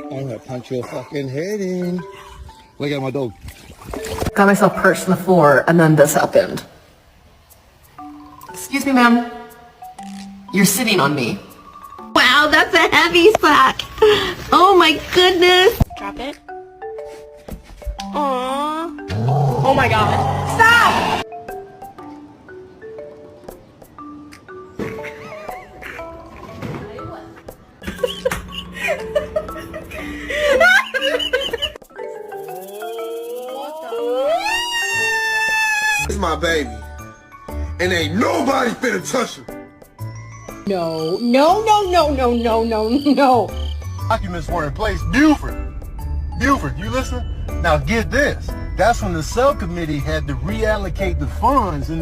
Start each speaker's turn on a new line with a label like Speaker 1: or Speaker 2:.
Speaker 1: I'm gonna punch your fucking head in. Look at my dog.
Speaker 2: Got myself perched on the floor, and then this happened. Excuse me, ma'am. You're sitting on me.
Speaker 3: Wow, that's a heavy sack. Oh my goodness. Drop it. Aww. Oh my god. Stop!
Speaker 4: It's my baby. And ain't nobody finna touch him.
Speaker 5: No.
Speaker 4: Documents were in place. Buford, you listen? Now get this. That's when the subcommittee had to reallocate the funds and